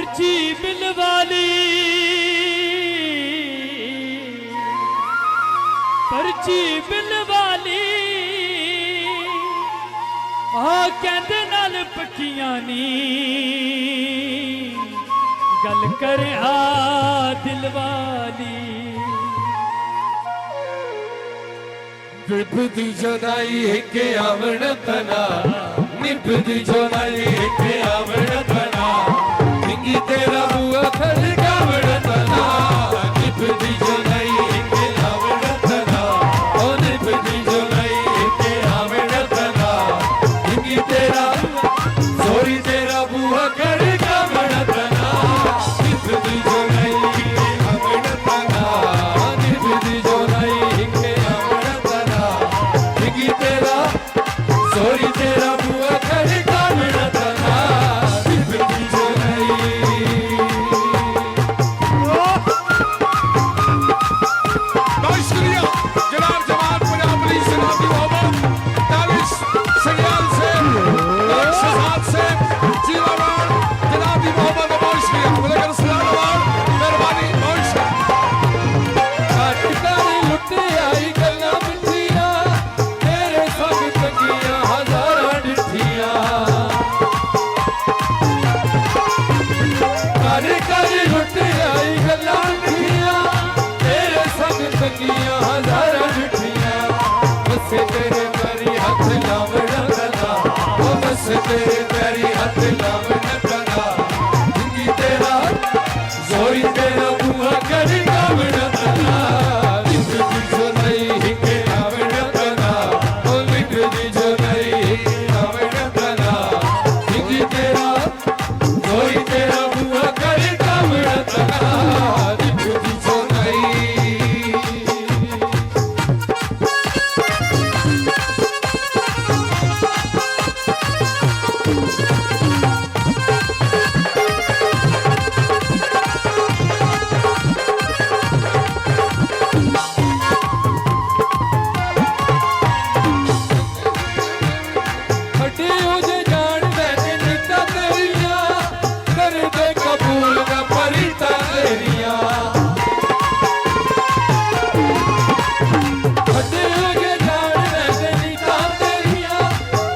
पर्ची बिल वाली, पर्ची बिल वाली आ कहंदे नाल पक्कियां नी गल कर आ दिल वाली। निभदी जोनाई के आवण तना, निभदी जोनाई के आवण तना, हिंगी तेरा बुआ खड़कावण तना। निभदी जोनाई के आवण तना, ओ निभदी जोनाई के आवण तना, हिंगी तेरा सोरी तेरा बुआ खड़कावण तना। निभदी जोनाई के आवण तना, निभदी जोनाई के आवण तना, हिंगी तेरा सोरी तेरा बुआ खड़कावण तना। निभदी जोनाई शुक्रिया जनाब जवान पंजाब पुलिस जनाबी मोहम्मद 40 सरियाल से 107 से जिलावार जनाबी मोहम्मद बहुत शुक्रिया बुलंद सलाम मेहरबानी बहुत शुक्रिया। काटकारे लुटे आई गल्ला मिठिया, तेरे संग तंगियां हजारां डिठिया। काटकारे लुटे आई गल्ला मिठिया, तेरे संग तंगियां हजारां डिठिया। बसे तेरे पैरी हथ लावण तना, ओ बस तेरे पैरी हथ लावण तना, जिंदगी तेरा जोरी तेरा बुआ खड़कावण तना। निभदी जोनाई के आवण तना, ओ निभदी जोनाई के आवण तना, जिंदगी तेरा जोरी तेरा बुआ खड़कावण तना। निभदी जोनाई हटे उजे जान मैंने नीता तेरिया, कर दे कबूल न परिता तेरिया। हटे उजे जान मैंने नीता तेरिया,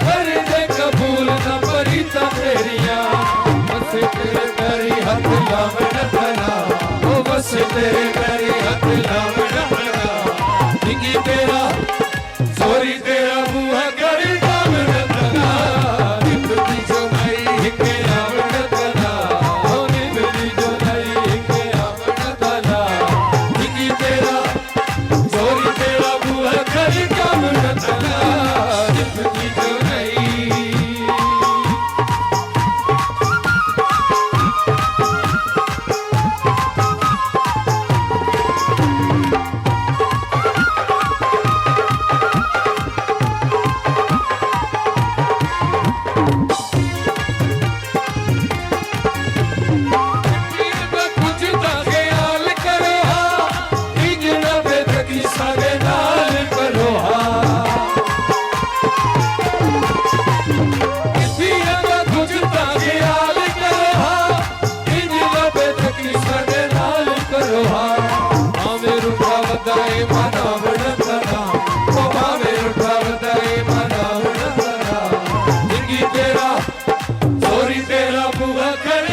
कर दे कबूल न परिता तेरिया। बस तेरे पैरी हथ लावण तना, ओ बस तेरे पैरी हथ लावण तना, हिंगी तेरा सोरी तेरा बुआ खड़कावण तना। निभदी जोनाई के आवण तना, ओ निभदी जोनाई के आवण तना, हिंगी तेरा सोरी तेरा बुआ खड़कावण तना। निभदी जोनाई कुछ ख्याल करो इंजना पे तकी सारे नाल करो कुछ ख्याल करो इंजना पे तकी सारे नाल करो। भावे रूठा वदाए मनावण तना, ओ भावे रूठा वदाए मनावण तना, जिंदगी तेरा सोरी तेरा बुआ खड़े